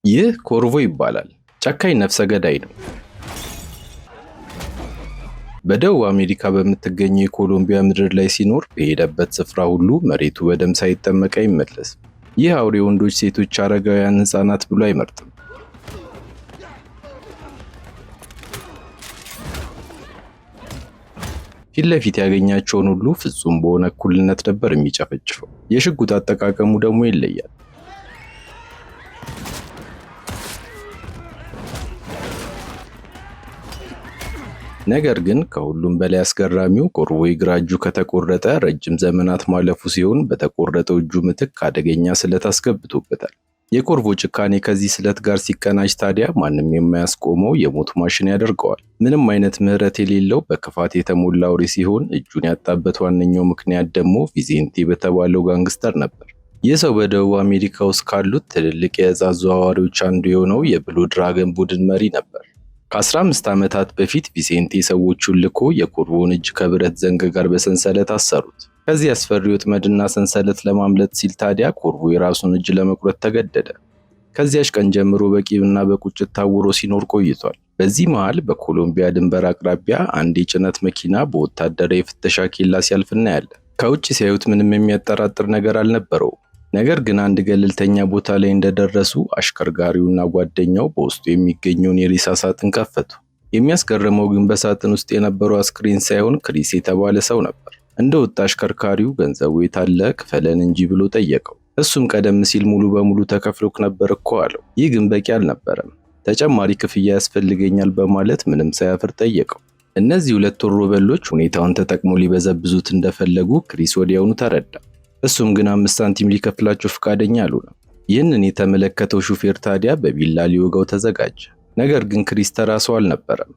ይህ ኮርቮ ይባላል። ጨካኝ ነፍሰ ገዳይ ነው። በደቡብ አሜሪካ በምትገኘው የኮሎምቢያ ምድር ላይ ሲኖር በሄደበት ስፍራ ሁሉ መሬቱ በደም ሳይጠመቅ አይመለስም። ይህ አውሬ ወንዶች፣ ሴቶች፣ አረጋውያን፣ ህፃናት ብሎ አይመርጥም። ፊት ለፊት ያገኛቸውን ሁሉ ፍጹም በሆነ እኩልነት ነበር የሚጨፈጭፈው። የሽጉጥ አጠቃቀሙ ደግሞ ይለያል። ነገር ግን ከሁሉም በላይ አስገራሚው ኮርቮ ግራ እጁ ከተቆረጠ ረጅም ዘመናት ማለፉ ሲሆን በተቆረጠው እጁ ምትክ አደገኛ ስለት አስገብቶበታል። የኮርቮ ጭካኔ ከዚህ ስለት ጋር ሲቀናጅ ታዲያ ማንም የማያስቆመው የሞት ማሽን ያደርገዋል። ምንም አይነት ምህረት የሌለው በክፋት የተሞላ አውሬ ሲሆን እጁን ያጣበት ዋነኛው ምክንያት ደግሞ ቪዜንቴ በተባለው ጋንግስተር ነበር። ይህ ሰው በደቡብ አሜሪካ ውስጥ ካሉት ትልልቅ የዕፅ አዘዋዋሪዎች አንዱ የሆነው የብሉ ድራገን ቡድን መሪ ነበር። ከ15 ዓመታት በፊት ቪሴንቴ ሰዎቹን ልኮ የኮርቮን እጅ ከብረት ዘንግ ጋር በሰንሰለት አሰሩት። ከዚህ አስፈሪ ወጥመድና ሰንሰለት ለማምለጥ ሲል ታዲያ ኮርቮ የራሱን እጅ ለመቁረጥ ተገደደ። ከዚያች ቀን ጀምሮ በቂምና በቁጭት ታውሮ ሲኖር ቆይቷል። በዚህ መሃል በኮሎምቢያ ድንበር አቅራቢያ አንድ የጭነት መኪና በወታደራዊ የፍተሻ ኬላ ሲያልፍ እናያለን። ከውጭ ሲያዩት ምንም የሚያጠራጥር ነገር አልነበረውም። ነገር ግን አንድ ገለልተኛ ቦታ ላይ እንደደረሱ አሽከርካሪውና ጓደኛው በውስጡ የሚገኘውን የሬሳ ሳጥን ከፈቱ። የሚያስገርመው ግን በሳጥን ውስጥ የነበረው አስክሬን ሳይሆን ክሪስ የተባለ ሰው ነበር። እንደወጣ አሽከርካሪው ገንዘቡ የታለ ክፈለን እንጂ ብሎ ጠየቀው። እሱም ቀደም ሲል ሙሉ በሙሉ ተከፍሎክ ነበር እኮ አለው። ይህ ግን በቂ አልነበረም። ተጨማሪ ክፍያ ያስፈልገኛል በማለት ምንም ሳያፍር ጠየቀው። እነዚህ ሁለት ወሮበሎች ሁኔታውን ተጠቅሞ ሊበዘብዙት እንደፈለጉ ክሪስ ወዲያውኑ ተረዳ። እሱም ግን 5 ሳንቲም ሊከፍላቸው ፈቃደኛ አልሆነም። ይህንን የተመለከተው ሹፌር ታዲያ በቢላ ሊወጋው ተዘጋጀ። ነገር ግን ክሪስ ተራ ሰው አልነበረም።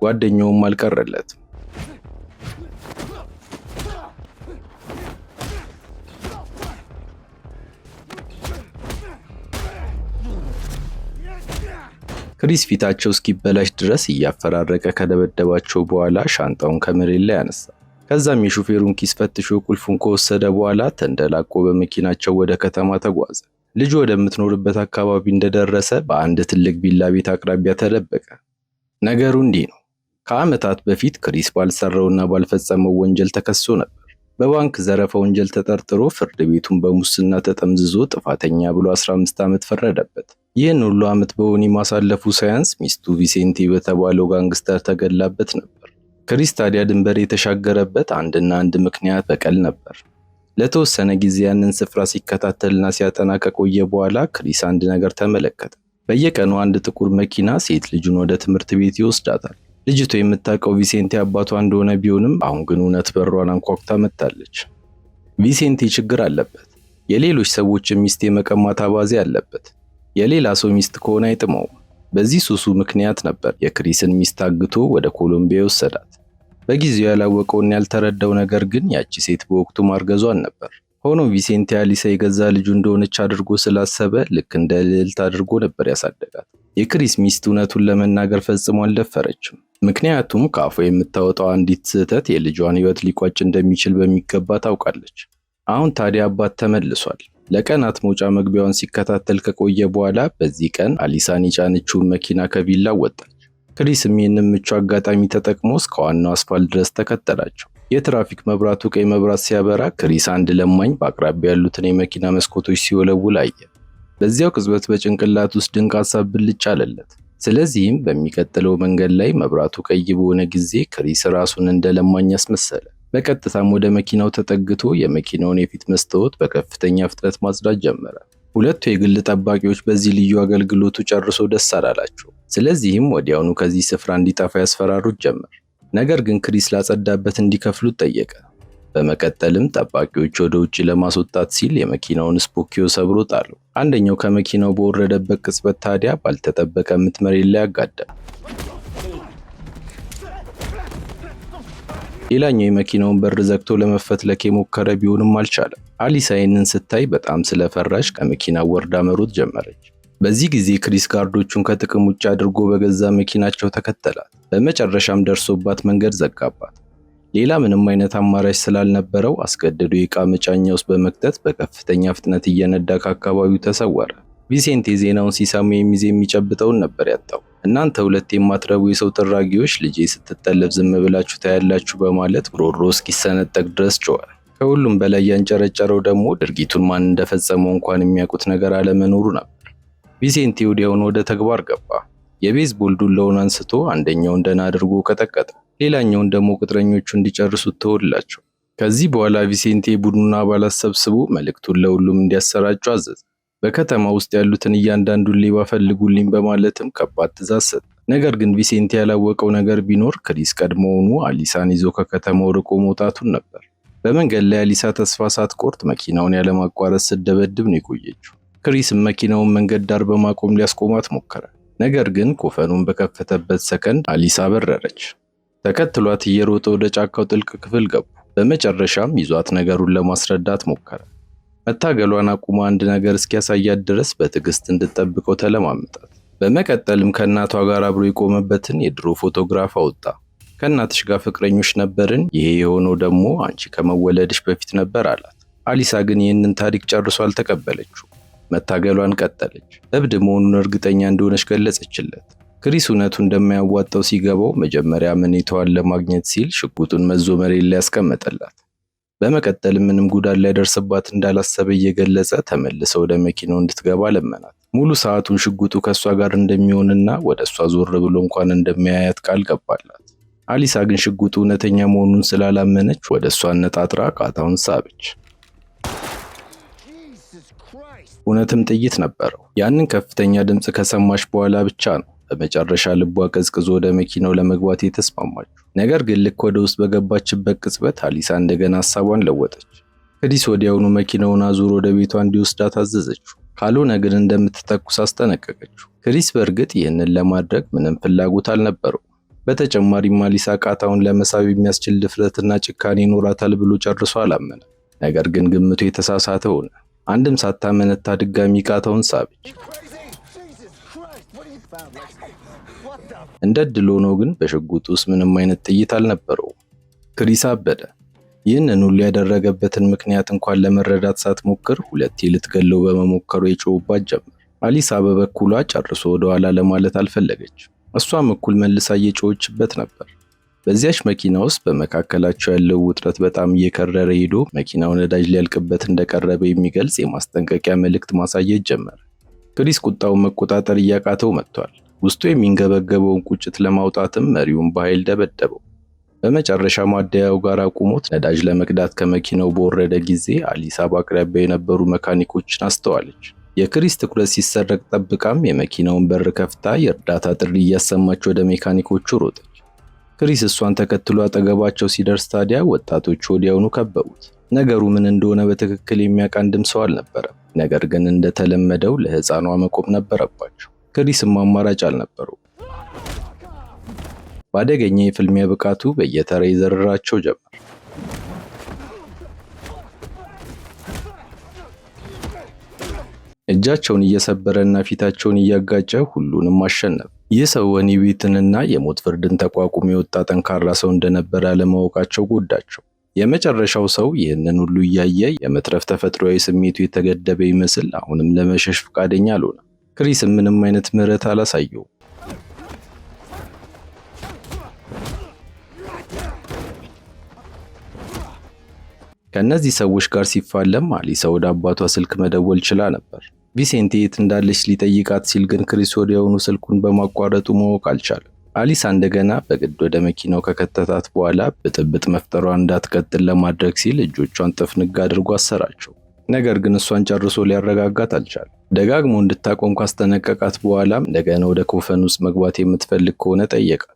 ጓደኛውም አልቀረለትም። ክሪስ ፊታቸው እስኪበላሽ ድረስ እያፈራረቀ ከደበደባቸው በኋላ ሻንጣውን ከመሬት ላይ አነሳ። ከዛም የሹፌሩን ኪስ ፈትሾ ቁልፉን ከወሰደ በኋላ ተንደላቆ በመኪናቸው ወደ ከተማ ተጓዘ። ልጁ ወደምትኖርበት አካባቢ እንደደረሰ በአንድ ትልቅ ቪላ ቤት አቅራቢያ ተደበቀ። ነገሩ እንዲህ ነው። ከዓመታት በፊት ክሪስ ባልሰራውና ባልፈጸመው ወንጀል ተከሶ ነበር። በባንክ ዘረፋ ወንጀል ተጠርጥሮ ፍርድ ቤቱን በሙስና ተጠምዝዞ ጥፋተኛ ብሎ 15 ዓመት ፈረደበት። ይህን ሁሉ ዓመት በወህኒ ማሳለፉ ሳያንስ ሚስቱ ቪሴንቴ በተባለው ጋንግስተር ተገላበት ነበር። ክሪስ ታዲያ ድንበር የተሻገረበት አንድና አንድ ምክንያት በቀል ነበር። ለተወሰነ ጊዜ ያንን ስፍራ ሲከታተልና ሲያጠና ከቆየ በኋላ ክሪስ አንድ ነገር ተመለከተ። በየቀኑ አንድ ጥቁር መኪና ሴት ልጁን ወደ ትምህርት ቤት ይወስዳታል። ልጅቷ የምታውቀው ቪሴንቴ አባቷ እንደሆነ ቢሆንም አሁን ግን እውነት በሯን አንኳኩታ መጥታለች። ቪሴንቴ ችግር አለበት። የሌሎች ሰዎችን ሚስት የመቀማት አባዜ አለበት። የሌላ ሰው ሚስት ከሆነ አይጥመውም። በዚህ ሱሱ ምክንያት ነበር የክሪስን ሚስት አግቶ ወደ ኮሎምቢያ ወሰዳት። በጊዜው ያላወቀውና ያልተረዳው ነገር ግን ያቺ ሴት በወቅቱ ማርገዟን ነበር። ሆኖም ቪሴንቴ አሊሳ የገዛ ልጁ እንደሆነች አድርጎ ስላሰበ ልክ እንደ ልዕልት አድርጎ ነበር ያሳደጋት። የክሪስ ሚስት እውነቱን ለመናገር ፈጽሞ አልደፈረችም። ምክንያቱም ከአፏ የምታወጣው አንዲት ስህተት የልጇን ሕይወት ሊቋጭ እንደሚችል በሚገባ ታውቃለች። አሁን ታዲያ አባት ተመልሷል። ለቀናት መውጫ መግቢያውን ሲከታተል ከቆየ በኋላ በዚህ ቀን አሊሳን የጫነችውን መኪና ከቪላ ወጣች። ክሪስም ይህንን ምቹ አጋጣሚ ተጠቅሞ እስከ ዋናው አስፋልት ድረስ ተከተላቸው። የትራፊክ መብራቱ ቀይ መብራት ሲያበራ ክሪስ አንድ ለማኝ በአቅራቢያ ያሉትን የመኪና መስኮቶች ሲወለውል አየ። በዚያው ቅጽበት በጭንቅላት ውስጥ ድንቅ ሐሳብ ብልጭ አለለት። ስለዚህም በሚቀጥለው መንገድ ላይ መብራቱ ቀይ በሆነ ጊዜ ክሪስ ራሱን እንደ ለማኝ አስመሰለ። በቀጥታም ወደ መኪናው ተጠግቶ የመኪናውን የፊት መስታወት በከፍተኛ ፍጥነት ማጽዳት ጀመረ። ሁለቱ የግል ጠባቂዎች በዚህ ልዩ አገልግሎቱ ጨርሶ ደስ አላላቸው። ስለዚህም ወዲያውኑ ከዚህ ስፍራ እንዲጠፋ ያስፈራሩት ጀመር። ነገር ግን ክሪስ ላጸዳበት እንዲከፍሉት ጠየቀ። በመቀጠልም ጠባቂዎች ወደ ውጭ ለማስወጣት ሲል የመኪናውን ስፖኪዮ ሰብሮ ጣለው። አንደኛው ከመኪናው በወረደበት ቅጽበት ታዲያ ባልተጠበቀ ምት መሬት ላይ አጋደመ። ሌላኛው የመኪናውን በር ዘግቶ ለመፈትለክ የሞከረ ቢሆንም አልቻለም። አሊሳ ይህንን ስታይ በጣም ስለፈራሽ ከመኪናው ወርዳ መሮጥ ጀመረች። በዚህ ጊዜ ክሪስ ጋርዶቹን ከጥቅም ውጭ አድርጎ በገዛ መኪናቸው ተከተላት። በመጨረሻም ደርሶባት መንገድ ዘጋባት። ሌላ ምንም አይነት አማራጭ ስላልነበረው አስገድዶ የዕቃ መጫኛ ውስጥ በመክተት በከፍተኛ ፍጥነት እየነዳ ከአካባቢው ተሰወረ። ቪሴንቴ ዜናውን ሲሰማ የሚዜ የሚጨብጠውን ነበር ያጣው። እናንተ ሁለት የማትረቡ የሰው ጥራጊዎች ልጄ ስትጠለፍ ዝም ብላችሁ ታያላችሁ በማለት ጉሮሮ እስኪሰነጠቅ ድረስ ጮኸ። ከሁሉም በላይ ያንጨረጨረው ደግሞ ድርጊቱን ማን እንደፈጸመው እንኳን የሚያውቁት ነገር አለመኖሩ ነበር። ቪሴንቴ ወዲያውኑ ወደ ተግባር ገባ። የቤዝቦል ዱላውን አንስቶ አንደኛውን ደህና አድርጎ ቀጠቀጠ፣ ሌላኛውን ደግሞ ቅጥረኞቹ እንዲጨርሱት ተወላቸው። ከዚህ በኋላ ቪሴንቴ ቡድኑን አባላት ሰብስቦ መልእክቱን ለሁሉም እንዲያሰራጩ አዘዘ። በከተማ ውስጥ ያሉትን እያንዳንዱን ሌባ ፈልጉልኝ በማለትም ከባድ ትዕዛዝ ሰጠ። ነገር ግን ቪሴንቴ ያላወቀው ነገር ቢኖር ክሪስ ቀድሞውኑ አሊሳን ይዞ ከከተማው ርቆ መውጣቱን ነበር። በመንገድ ላይ አሊሳ ተስፋ ሳትቆርጥ መኪናውን ያለማቋረጥ ስትደበድብ ነው የቆየችው። ክሪስም መኪናውን መንገድ ዳር በማቆም ሊያስቆማት ሞከረ። ነገር ግን ኮፈኑን በከፈተበት ሰከንድ አሊሳ በረረች። ተከትሏት እየሮጠ ወደ ጫካው ጥልቅ ክፍል ገቡ። በመጨረሻም ይዟት ነገሩን ለማስረዳት ሞከረ። መታገሏን አቁማ አንድ ነገር እስኪያሳያት ድረስ በትዕግስት እንድትጠብቀው ተለማመጣት። በመቀጠልም ከእናቷ ጋር አብሮ የቆመበትን የድሮ ፎቶግራፍ አወጣ። ከእናትሽ ጋር ፍቅረኞች ነበርን፣ ይሄ የሆነው ደግሞ አንቺ ከመወለድሽ በፊት ነበር አላት። አሊሳ ግን ይህንን ታሪክ ጨርሶ አልተቀበለችው። መታገሏን ቀጠለች። እብድ መሆኑን እርግጠኛ እንደሆነች ገለጸችለት። ክሪስ እውነቱ እንደማያዋጣው ሲገባው መጀመሪያ መኔታዋን ለማግኘት ሲል ሽጉጡን መዞ መሬት ላይ ያስቀመጠላት። በመቀጠልም ምንም ጉዳት ላይደርስባት እንዳላሰበ እየገለጸ ተመልሰ ወደ መኪናው እንድትገባ ለመናት። ሙሉ ሰዓቱን ሽጉጡ ከእሷ ጋር እንደሚሆንና ወደ እሷ ዞር ብሎ እንኳን እንደሚያያት ቃል ገባላት። አሊሳ ግን ሽጉጡ እውነተኛ መሆኑን ስላላመነች ወደ እሷ አነጣጥራ ቃታውን ሳበች። እውነትም ጥይት ነበረው። ያንን ከፍተኛ ድምፅ ከሰማች በኋላ ብቻ ነው በመጨረሻ ልቧ ቀዝቅዞ ወደ መኪናው ለመግባት የተስማማችው። ነገር ግን ልክ ወደ ውስጥ በገባችበት ቅጽበት አሊሳ እንደገና ሐሳቧን ለወጠች። ክሪስ ወዲያውኑ መኪናውን አዙሮ ወደ ቤቷ እንዲወስዳት አዘዘችው። ካልሆነ ግን እንደምትተኩስ አስጠነቀቀችው። ክሪስ በእርግጥ ይህንን ለማድረግ ምንም ፍላጎት አልነበረው። በተጨማሪም አሊሳ ቃታውን ለመሳብ የሚያስችል ድፍረትና ጭካኔ ይኖራታል ብሎ ጨርሶ አላመነ። ነገር ግን ግምቱ የተሳሳተ ሆነ። አንድም ሳታመነታ ድጋሚ ቃታውን ሳበች። እንደ ዕድል ሆኖ ግን በሽጉጡ ውስጥ ምንም አይነት ጥይት አልነበረውም። ክሪስ አበደ። ይህንን ሁሉ ያደረገበትን ምክንያት እንኳን ለመረዳት ሳትሞክር ሁለቴ ልትገለው በመሞከሩ የጮህባት ጀመር። አሊሳ በበኩሏ ጨርሶ ወደኋላ ለማለት አልፈለገች። እሷም እኩል መልሳ እየጮኸችበት ነበር። በዚያች መኪና ውስጥ በመካከላቸው ያለው ውጥረት በጣም እየከረረ ሄዶ መኪናው ነዳጅ ሊያልቅበት እንደቀረበ የሚገልጽ የማስጠንቀቂያ መልእክት ማሳየት ጀመረ። ክሪስ ቁጣውን መቆጣጠር እያቃተው መጥቷል። ውስጡ የሚንገበገበውን ቁጭት ለማውጣትም መሪውን በኃይል ደበደበው። በመጨረሻ ማደያው ጋር አቁሞት ነዳጅ ለመቅዳት ከመኪናው በወረደ ጊዜ አሊሳ በአቅራቢያ የነበሩ መካኒኮችን አስተዋለች። የክሪስ ትኩረት ሲሰረቅ ጠብቃም የመኪናውን በር ከፍታ የእርዳታ ጥሪ እያሰማች ወደ ሜካኒኮቹ ሮጠች። ክሪስ እሷን ተከትሎ አጠገባቸው ሲደርስ ታዲያ ወጣቶቹ ወዲያውኑ ከበቡት። ነገሩ ምን እንደሆነ በትክክል የሚያውቅ አንድም ሰው አልነበረም። ነገር ግን እንደተለመደው ለሕፃኗ መቆም ነበረባቸው። ክሪስም አማራጭ አልነበረው። በአደገኛ የፍልሚያ ብቃቱ በየተራ ይዘርራቸው ጀመር። እጃቸውን እየሰበረና ፊታቸውን እያጋጨ ሁሉንም አሸነፈ። ይህ ሰው ወህኒ ቤትንና የሞት ፍርድን ተቋቁሞ የወጣ ጠንካራ ሰው እንደነበረ አለማወቃቸው ጎዳቸው። የመጨረሻው ሰው ይህንን ሁሉ እያየ የመትረፍ ተፈጥሯዊ ስሜቱ የተገደበ ይመስል አሁንም ለመሸሽ ፈቃደኛ አልሆነም። ክሪስም ምንም አይነት ምህረት አላሳየውም። ከእነዚህ ሰዎች ጋር ሲፋለም አሊሳ ወደ አባቷ ስልክ መደወል ችላ ነበር። ቪሴንቴ የት እንዳለች ሊጠይቃት ሲል ግን ክሪስ ወዲያውኑ ስልኩን በማቋረጡ ማወቅ አልቻለም። አሊሳ እንደገና በግድ ወደ መኪናው ከከተታት በኋላ ብጥብጥ መፍጠሯን እንዳትቀጥል ለማድረግ ሲል እጆቿን ጥፍንግ አድርጎ አሰራቸው። ነገር ግን እሷን ጨርሶ ሊያረጋጋት አልቻለም። ደጋግሞ እንድታቆም ካስጠነቀቃት በኋላም እንደገና ወደ ኮፈን ውስጥ መግባት የምትፈልግ ከሆነ ጠየቃት።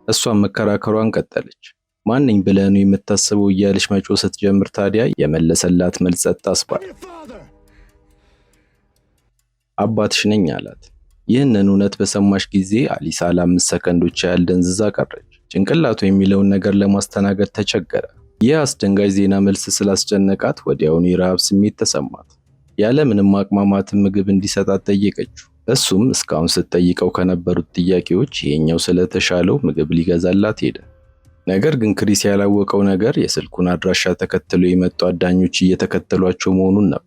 እሷን መከራከሯን ቀጠለች። ማንኝ ብለህ ነው የምታስበው እያለች መጮህ ስትጀምር ታዲያ የመለሰላት መልስ ጸጥ አስባለ። አባትሽ ነኝ አላት። ይህንን እውነት በሰማሽ ጊዜ አሊሳ ለ5 ሰከንዶች ያህል ደንዝዛ ቀረች። ጭንቅላቱ የሚለውን ነገር ለማስተናገድ ተቸገረ። ይህ አስደንጋጭ ዜና መልስ ስላስጨነቃት ወዲያውኑ የረሃብ ስሜት ተሰማት። ያለ ምንም ማቅማማት ምግብ እንዲሰጣት ጠየቀችው። እሱም እስካሁን ስትጠይቀው ከነበሩት ጥያቄዎች ይሄኛው ስለተሻለው ምግብ ሊገዛላት ሄደ። ነገር ግን ክሪስ ያላወቀው ነገር የስልኩን አድራሻ ተከትሎ የመጡ አዳኞች እየተከተሏቸው መሆኑን ነበር።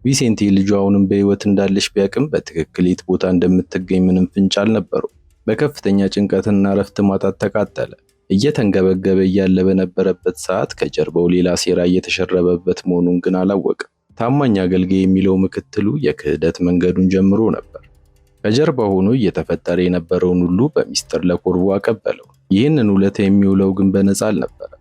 ቪሴንቴ ልጁ አሁንም በሕይወት እንዳለች ቢያቅም በትክክል የት ቦታ እንደምትገኝ ምንም ፍንጭ አልነበረው። በከፍተኛ ጭንቀትና እረፍት ማጣት ተቃጠለ። እየተንገበገበ እያለ በነበረበት ሰዓት ከጀርባው ሌላ ሴራ እየተሸረበበት መሆኑን ግን አላወቀም። ታማኝ አገልጋይ የሚለው ምክትሉ የክህደት መንገዱን ጀምሮ ነበር። ከጀርባ ሆኖ እየተፈጠረ የነበረውን ሁሉ በሚስጥር ለኮርቮ አቀበለው። ይህንን ውለታ የሚውለው ግን በነፃ አልነበረ።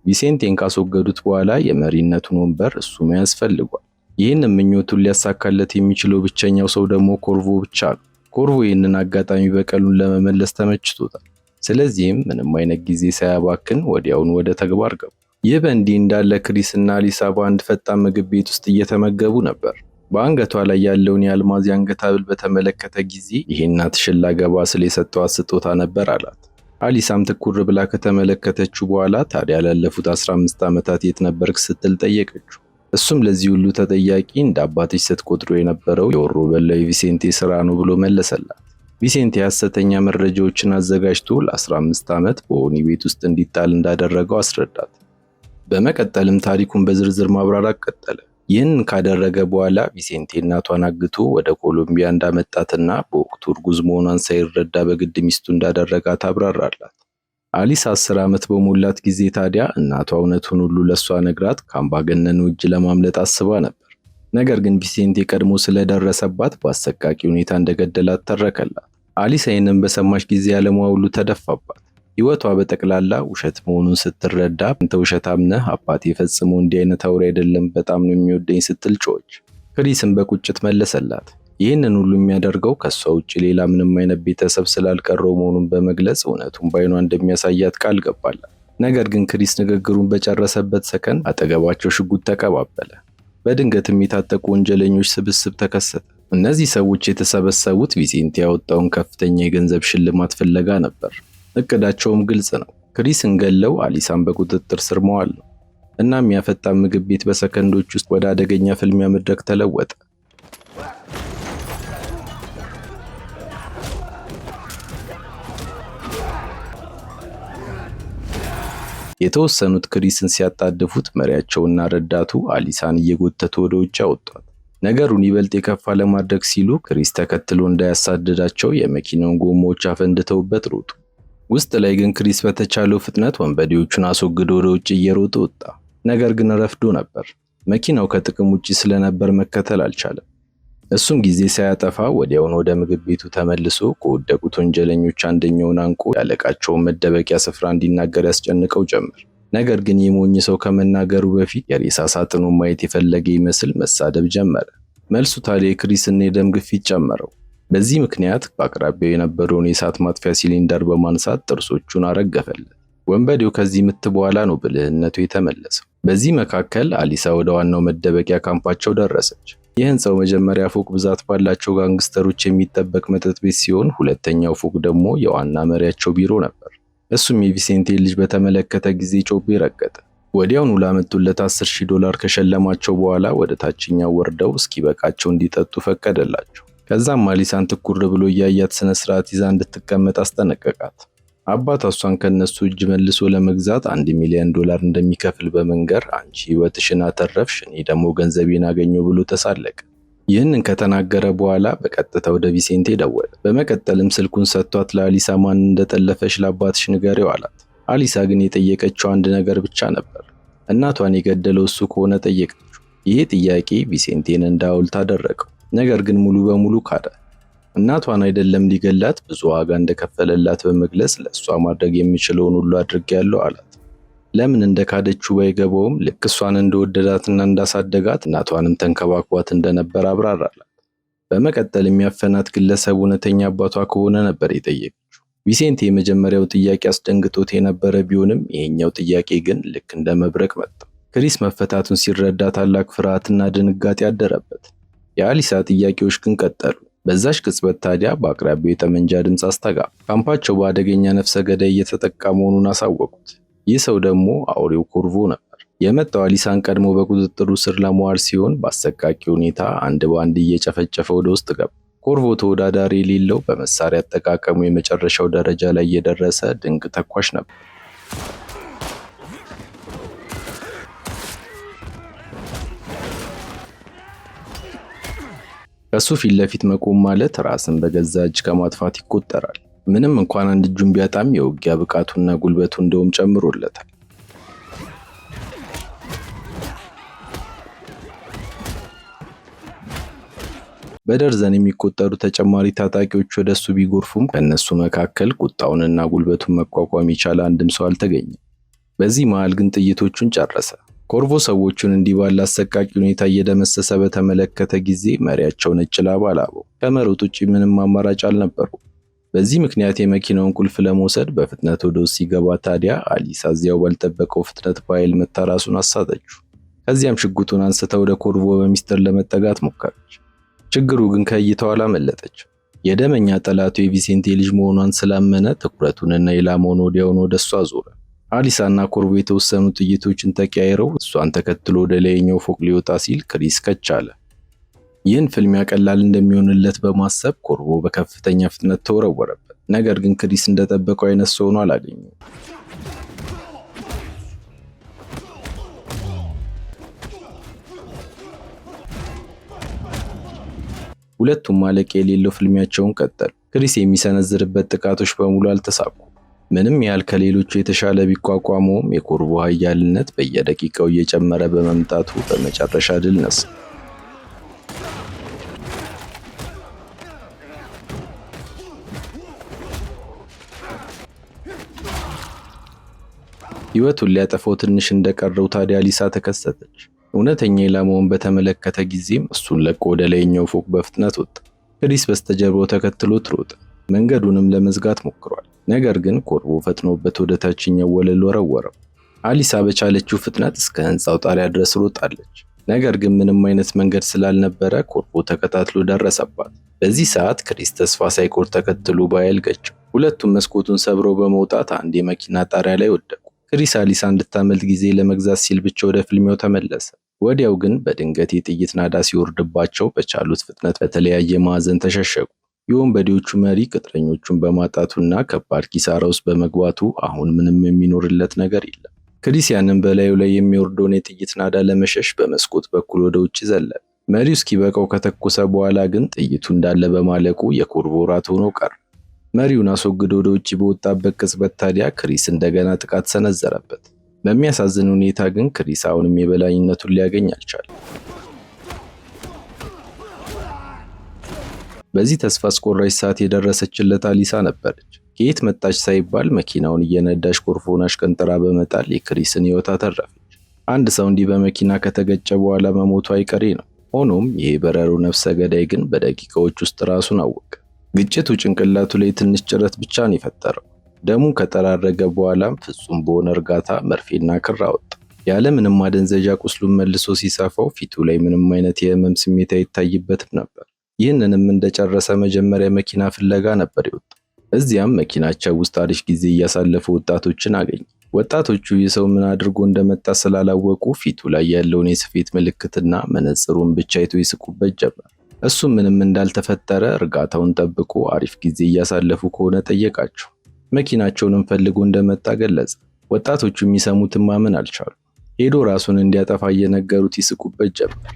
ቪሴንቴን ካስወገዱት በኋላ የመሪነቱን ወንበር እሱ መያዝ ፈልጓል። ይህንን ምኞቱን ሊያሳካለት የሚችለው ብቸኛው ሰው ደግሞ ኮርቮ ብቻ ነው። ኮርቮ ይህንን አጋጣሚ በቀሉን ለመመለስ ተመችቶታል። ስለዚህም ምንም አይነት ጊዜ ሳያባክን ወዲያውኑ ወደ ተግባር ገቡ። ይህ በእንዲህ እንዳለ ክሪስ እና አሊሳ በአንድ ፈጣን ምግብ ቤት ውስጥ እየተመገቡ ነበር። በአንገቷ ላይ ያለውን የአልማዝ የአንገት ሐብል በተመለከተ ጊዜ ይሄን እናትሽን ላገባ ስለ የሰጠኋት ስጦታ ነበር አላት። አሊሳም ትኩር ብላ ከተመለከተችው በኋላ ታዲያ ላለፉት 15 ዓመታት የት ነበርክ ስትል ጠየቀችው። እሱም ለዚህ ሁሉ ተጠያቂ እንደ አባትሽ ስትቆጥሮ የነበረው የወሮ በላው የቪሴንቴ ስራ ነው ብሎ መለሰላት። ቪሴንቴ ሐሰተኛ መረጃዎችን አዘጋጅቶ ለ15 ዓመት በወህኒ ቤት ውስጥ እንዲጣል እንዳደረገው አስረዳት። በመቀጠልም ታሪኩን በዝርዝር ማብራራት ቀጠለ። ይህንን ካደረገ በኋላ ቪሴንቴ እናቷን አግቶ ወደ ኮሎምቢያ እንዳመጣትና በወቅቱ እርጉዝ መሆኗን ሳይረዳ በግድ ሚስቱ እንዳደረጋት አብራራላት። አሊስ 10 ዓመት በሞላት ጊዜ ታዲያ እናቷ እውነቱን ሁሉ ለሷ ነግራት ከአምባገነኑ እጅ ለማምለጥ አስባ ነበር። ነገር ግን ቪሴንቴ ቀድሞ ስለደረሰባት በአሰቃቂ ሁኔታ እንደገደላት ተረከላት። አሊስ ይህንን በሰማች ጊዜ ዓለሟ ሁሉ ተደፋባት። ሕይወቷ በጠቅላላ ውሸት መሆኑን ስትረዳ አንተ ውሸታም ነህ፣ አባቴ ፈጽሞ እንዲህ አይነት አውሬ አይደለም፣ በጣም ነው የሚወደኝ ስትል ጮኸች። ክሪስም በቁጭት መለሰላት። ይህንን ሁሉ የሚያደርገው ከሷ ውጭ ሌላ ምንም አይነት ቤተሰብ ስላልቀረው መሆኑን በመግለጽ እውነቱን በዓይኗ እንደሚያሳያት ቃል ገባላት። ነገር ግን ክሪስ ንግግሩን በጨረሰበት ሰከንድ አጠገባቸው ሽጉጥ ተቀባበለ። በድንገትም የታጠቁ ወንጀለኞች ስብስብ ተከሰተ። እነዚህ ሰዎች የተሰበሰቡት ቪሴንቴ ያወጣውን ከፍተኛ የገንዘብ ሽልማት ፍለጋ ነበር። እቅዳቸውም ግልጽ ነው። ክሪስን ገለው አሊሳን በቁጥጥር ስር መዋል ነው። እናም ያፈጣን ምግብ ቤት በሰከንዶች ውስጥ ወደ አደገኛ ፍልሚያ መድረክ ተለወጠ። የተወሰኑት ክሪስን ሲያጣድፉት መሪያቸውና ረዳቱ አሊሳን እየጎተቱ ወደ ውጭ አወጧት። ነገሩን ይበልጥ የከፋ ለማድረግ ሲሉ ክሪስ ተከትሎ እንዳያሳድዳቸው የመኪናውን ጎማዎች አፈንድተውበት ሮጡ። ውስጥ ላይ ግን ክሪስ በተቻለው ፍጥነት ወንበዴዎቹን አስወግዶ ወደ ውጭ እየሮጠ ወጣ። ነገር ግን ረፍዶ ነበር። መኪናው ከጥቅም ውጪ ስለነበር መከተል አልቻለም። እሱም ጊዜ ሳያጠፋ ወዲያውኑ ወደ ምግብ ቤቱ ተመልሶ ከወደቁት ወንጀለኞች አንደኛውን አንቆ ያለቃቸውን መደበቂያ ስፍራ እንዲናገር ያስጨንቀው ጀመር። ነገር ግን የሞኝ ሰው ከመናገሩ በፊት የሬሳ ሳጥኑን ማየት የፈለገ ይመስል መሳደብ ጀመረ። መልሱ ታዲያ የክሪስን የደም ግፊት ጨመረው። በዚህ ምክንያት በአቅራቢያው የነበረውን የእሳት ማጥፊያ ሲሊንደር በማንሳት ጥርሶቹን አረገፈለት። ወንበዴው ከዚህ ምት በኋላ ነው ብልህነቱ የተመለሰው። በዚህ መካከል አሊሳ ወደ ዋናው መደበቂያ ካምፓቸው ደረሰች። የህንፃው መጀመሪያ ፎቅ ብዛት ባላቸው ጋንግስተሮች የሚጠበቅ መጠጥ ቤት ሲሆን፣ ሁለተኛው ፎቅ ደግሞ የዋና መሪያቸው ቢሮ ነበር። እሱም የቪሴንቴ ልጅ በተመለከተ ጊዜ ጮቤ ረገጠ። ወዲያውኑ ላመጡለት $10,000 ከሸለማቸው በኋላ ወደ ታችኛው ወርደው እስኪበቃቸው እንዲጠጡ ፈቀደላቸው። ከዛም አሊሳን ትኩር ብሎ እያያት ስነ ስርዓት ይዛ እንድትቀመጥ አስጠነቀቃት። አባቷ እሷን ከነሱ እጅ መልሶ ለመግዛት $1 ሚሊዮን እንደሚከፍል በመንገር አንቺ ህይወትሽን አተረፍሽ፣ እኔ ደግሞ ገንዘቤን አገኘው ብሎ ተሳለቀ። ይህንን ከተናገረ በኋላ በቀጥታ ወደ ቪሴንቴ ደወለ። በመቀጠልም ስልኩን ሰጥቷት ለአሊሳ ማን እንደጠለፈሽ ለአባትሽ ንገሪው አላት። አሊሳ ግን የጠየቀችው አንድ ነገር ብቻ ነበር። እናቷን የገደለው እሱ ከሆነ ጠየቀችው። ይሄ ጥያቄ ቪሴንቴን እንደ ሐውልት አደረገው። ነገር ግን ሙሉ በሙሉ ካደ። እናቷን አይደለም ሊገላት ብዙ ዋጋ እንደከፈለላት በመግለጽ ለእሷ ማድረግ የሚችለውን ሁሉ አድርጌያለሁ አላት። ለምን እንደካደችው ባይገባውም ልክ እሷን እንደወደዳትና እንዳሳደጋት እናቷንም ተንከባክቧት እንደነበር አብራራላት። በመቀጠል የሚያፈናት ግለሰብ እውነተኛ አባቷ ከሆነ ነበር የጠየቀችው። ቪሴንቴ የመጀመሪያው ጥያቄ አስደንግጦት የነበረ ቢሆንም ይሄኛው ጥያቄ ግን ልክ እንደ መብረቅ መጣ። ክሪስ መፈታቱን ሲረዳ ታላቅ ፍርሃትና ድንጋጤ አደረበት። የአሊሳ ጥያቄዎች ግን ቀጠሉ። በዛሽ ቅጽበት ታዲያ በአቅራቢያው የጠመንጃ ድምፅ አስተጋባ። ካምፓቸው በአደገኛ ነፍሰ ገዳይ እየተጠቃ መሆኑን አሳወቁት። ይህ ሰው ደግሞ አውሬው ኮርቮ ነበር። የመጣው አሊሳን ቀድሞ በቁጥጥሩ ስር ለመዋል ሲሆን በአሰቃቂ ሁኔታ አንድ በአንድ እየጨፈጨፈ ወደ ውስጥ ገባ። ኮርቮ ተወዳዳሪ የሌለው በመሳሪያ አጠቃቀሙ የመጨረሻው ደረጃ ላይ የደረሰ ድንቅ ተኳሽ ነበር። ከሱ ፊት ለፊት መቆም ማለት ራስን በገዛ እጅ ከማጥፋት ይቆጠራል። ምንም እንኳን አንድ እጁን ቢያጣም የውጊያ ብቃቱና ጉልበቱ እንደውም ጨምሮለታል። በደርዘን የሚቆጠሩ ተጨማሪ ታጣቂዎች ወደሱ ቢጎርፉም ከነሱ መካከል ቁጣውንና ጉልበቱን መቋቋም የቻለ አንድም ሰው አልተገኘም። በዚህ መሃል ግን ጥይቶቹን ጨረሰ። ኮርቮ ሰዎቹን እንዲህ ባለ አሰቃቂ ሁኔታ እየደመሰሰ በተመለከተ ጊዜ መሪያቸው ነጭ ላብ አላበው። ከመሮጥ ውጪ ምንም አማራጭ አልነበረው። በዚህ ምክንያት የመኪናውን ቁልፍ ለመውሰድ በፍጥነት ወደ ውስጥ ሲገባ ታዲያ አሊሳ እዚያው ባልጠበቀው ፍጥነት በኃይል መታ ራሱን አሳተችው። ከዚያም ሽጉጡን አንስታ ወደ ኮርቮ በሚስጥር ለመጠጋት ሞከረች። ችግሩ ግን ከእይታው አላመለጠች። የደመኛ ጠላቱ የቪሴንቴ ልጅ መሆኗን ስላመነ ትኩረቱንና ኢላማውን ወዲያውኑ ወደሷ አዞረ። አሊሳና ኮርቮ የተወሰኑ ጥይቶችን ተቀያይረው እሷን ተከትሎ ወደ ላይኛው ፎቅ ሊወጣ ሲል ክሪስ ከች አለ። ይህን ፍልሚያ ቀላል እንደሚሆንለት በማሰብ ኮርቮ በከፍተኛ ፍጥነት ተወረወረበት። ነገር ግን ክሪስ እንደጠበቀው አይነት ሰው ሆኖ አላገኘው። ሁለቱም ማለቂያ የሌለው ፍልሚያቸውን ቀጠሉ። ክሪስ የሚሰነዝርበት ጥቃቶች በሙሉ አልተሳኩም። ምንም ያህል ከሌሎቹ የተሻለ ቢቋቋመውም የኮርቮ ኃያልነት በየደቂቃው እየጨመረ በመምጣቱ በመጨረሻ ድል ነሳ። ሕይወቱን ሊያጠፋው ትንሽ እንደቀረው ታዲያ አሊሳ ተከሰተች። እውነተኛ ኢላማውን በተመለከተ ጊዜም እሱን ለቆ ወደ ላይኛው ፎቅ በፍጥነት ወጣ። ክሪስ በስተጀርባው ተከትሎት ሮጠ። መንገዱንም ለመዝጋት ሞክሯል። ነገር ግን ኮርቮ ፈጥኖበት ወደ ታችኛው ወለል ወረወረው። አሊሳ በቻለችው ፍጥነት እስከ ሕንፃው ጣሪያ ድረስ ሮጣለች። ነገር ግን ምንም አይነት መንገድ ስላልነበረ ኮርቮ ተከታትሎ ደረሰባት። በዚህ ሰዓት ክሪስ ተስፋ ሳይቆርጥ ተከትሎ በኃይል ገጨው። ሁለቱም መስኮቱን ሰብረው በመውጣት አንድ የመኪና ጣሪያ ላይ ወደቁ። ክሪስ አሊሳ እንድታመልጥ ጊዜ ለመግዛት ሲል ብቻ ወደ ፍልሚያው ተመለሰ። ወዲያው ግን በድንገት የጥይት ናዳ ሲወርድባቸው በቻሉት ፍጥነት በተለያየ ማዕዘን ተሸሸጉ። የወንበዴዎቹ መሪ ቅጥረኞቹን በማጣቱና ከባድ ኪሳራ ውስጥ በመግባቱ አሁን ምንም የሚኖርለት ነገር የለም። ክሪስ ያንን በላዩ ላይ የሚወርደውን የጥይት ናዳ ለመሸሽ በመስኮት በኩል ወደ ውጭ ዘለለ። መሪው እስኪበቃው ከተኮሰ በኋላ ግን ጥይቱ እንዳለ በማለቁ የኮርቮ ራት ሆኖ ቀረ። መሪውን አስወግዶ ወደ ውጭ በወጣበት ቅጽበት ታዲያ ክሪስ እንደገና ጥቃት ሰነዘረበት። በሚያሳዝን ሁኔታ ግን ክሪስ አሁንም የበላይነቱን ሊያገኝ አልቻለም። በዚህ ተስፋ አስቆራጭ ሰዓት የደረሰችለት አሊሳ ነበረች። ከየት መጣች ሳይባል መኪናውን እየነዳች ኮርቮን አሽቀንጥራ በመጣል የክሪስን ሕይወት አተረፈች። አንድ ሰው እንዲህ በመኪና ከተገጨ በኋላ መሞቱ አይቀሬ ነው። ሆኖም ይሄ በረሮ ነፍሰ ገዳይ ግን በደቂቃዎች ውስጥ ራሱን አወቀ። ግጭቱ ጭንቅላቱ ላይ ትንሽ ጭረት ብቻ ነው የፈጠረው። ደሙ ከጠራረገ በኋላም ፍጹም በሆነ እርጋታ መርፌና ክር አወጣ። ያለ ምንም ማደንዘዣ ቁስሉን መልሶ ሲሰፋው ፊቱ ላይ ምንም አይነት የህመም ስሜት አይታይበትም ነበር። ይህንንም እንደጨረሰ መጀመሪያ መኪና ፍለጋ ነበር የወጣው። እዚያም መኪናቸው ውስጥ አሪፍ ጊዜ እያሳለፉ ወጣቶችን አገኘ። ወጣቶቹ ይህ ሰው ምን አድርጎ እንደመጣ ስላላወቁ ፊቱ ላይ ያለውን የስፌት ምልክትና መነጽሩን ብቻ አይቶ ይስቁበት ጀመር። እሱም ምንም እንዳልተፈጠረ እርጋታውን ጠብቆ አሪፍ ጊዜ እያሳለፉ ከሆነ ጠየቃቸው። መኪናቸውንም ፈልጎ እንደመጣ ገለጸ። ወጣቶቹ የሚሰሙትን ማመን አልቻሉ። ሄዶ ራሱን እንዲያጠፋ እየነገሩት ይስቁበት ጀመር።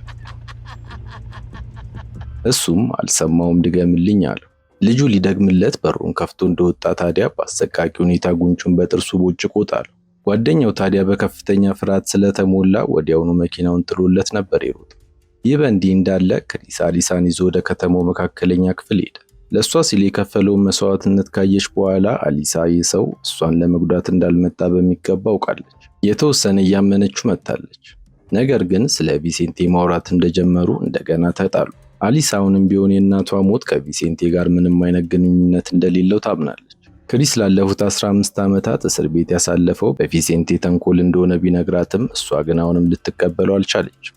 እሱም አልሰማውም፣ ድገምልኝ አለው። ልጁ ሊደግምለት በሩን ከፍቶ እንደወጣ ታዲያ በአሰቃቂ ሁኔታ ጉንጩን በጥርሱ ቦጭቆ ጣለው። ጓደኛው ታዲያ በከፍተኛ ፍርሃት ስለተሞላ ወዲያውኑ መኪናውን ጥሎለት ነበር የሮጠው። ይህ በእንዲህ እንዳለ ክሪስ አሊሳን ይዞ ወደ ከተማው መካከለኛ ክፍል ሄደ። ለእሷ ሲል የከፈለውን መስዋዕትነት ካየች በኋላ አሊሳ ይህ ሰው እሷን ለመጉዳት እንዳልመጣ በሚገባ አውቃለች። የተወሰነ እያመነችው መጥታለች። ነገር ግን ስለ ቪሴንቴ ማውራት እንደጀመሩ እንደገና ተጣሉ። አሊሳ አሁንም ቢሆን የእናቷ ሞት ከቪሴንቴ ጋር ምንም አይነት ግንኙነት እንደሌለው ታምናለች። ክሪስ ላለፉት 15 ዓመታት እስር ቤት ያሳለፈው በቪሴንቴ ተንኮል እንደሆነ ቢነግራትም እሷ ግን አሁንም ልትቀበለው አልቻለችም።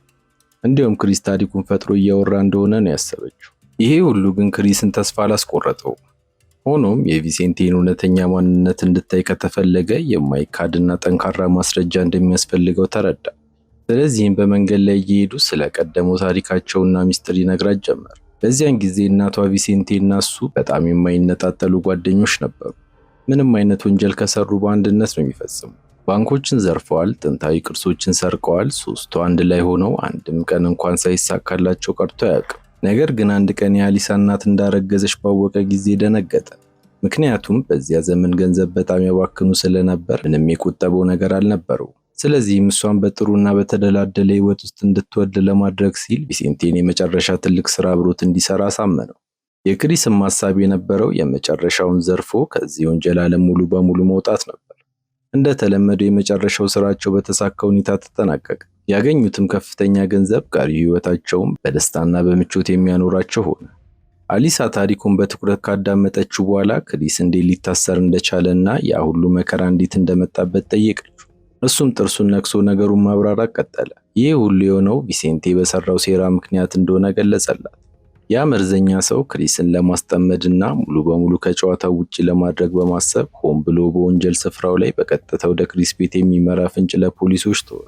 እንዲሁም ክሪስ ታሪኩን ፈጥሮ እያወራ እንደሆነ ነው ያሰበችው። ይሄ ሁሉ ግን ክሪስን ተስፋ አላስቆረጠው። ሆኖም የቪሴንቴን እውነተኛ ማንነት እንድታይ ከተፈለገ የማይካድና ጠንካራ ማስረጃ እንደሚያስፈልገው ተረዳ። ስለዚህም በመንገድ ላይ እየሄዱ ስለ ቀደመው ታሪካቸውና ሚስጥር ይነግራት ጀመር። በዚያን ጊዜ እናቷ ቪሴንቴ እና እሱ በጣም የማይነጣጠሉ ጓደኞች ነበሩ። ምንም አይነት ወንጀል ከሰሩ በአንድነት ነው የሚፈጽሙ። ባንኮችን ዘርፈዋል፣ ጥንታዊ ቅርሶችን ሰርቀዋል። ሶስቱ አንድ ላይ ሆነው አንድም ቀን እንኳን ሳይሳካላቸው ቀርቶ አያውቅም። ነገር ግን አንድ ቀን የአሊሳ እናት እንዳረገዘች ባወቀ ጊዜ ደነገጠ። ምክንያቱም በዚያ ዘመን ገንዘብ በጣም ያባክኑ ስለነበር ምንም የቆጠበው ነገር አልነበረው። ስለዚህም እሷን በጥሩና በተደላደለ ህይወት ውስጥ እንድትወልድ ለማድረግ ሲል ቪሴንቴን የመጨረሻ ትልቅ ስራ አብሮት እንዲሰራ አሳመነው። የክሪስም ሐሳብ የነበረው የመጨረሻውን ዘርፎ ከዚህ ወንጀል ዓለም ሙሉ በሙሉ መውጣት ነበር። እንደተለመደው የመጨረሻው ስራቸው በተሳካ ሁኔታ ተጠናቀቀ። ያገኙትም ከፍተኛ ገንዘብ ቀሪ ህይወታቸውን በደስታና በምቾት የሚያኖራቸው ሆነ። አሊሳ ታሪኩን በትኩረት ካዳመጠችው በኋላ ክሪስ እንዴት ሊታሰር እንደቻለና ያ ሁሉ መከራ እንዴት እንደመጣበት ጠየቀችው። እሱም ጥርሱን ነክሶ ነገሩን ማብራራት ቀጠለ። ይህ ሁሉ የሆነው ቪሴንቴ በሰራው ሴራ ምክንያት እንደሆነ ገለጸላት። ያ መርዘኛ ሰው ክሪስን ለማስጠመድና ሙሉ በሙሉ ከጨዋታው ውጪ ለማድረግ በማሰብ ሆን ብሎ በወንጀል ስፍራው ላይ በቀጥታ ወደ ክሪስ ቤት የሚመራ ፍንጭ ለፖሊሶች ተወ።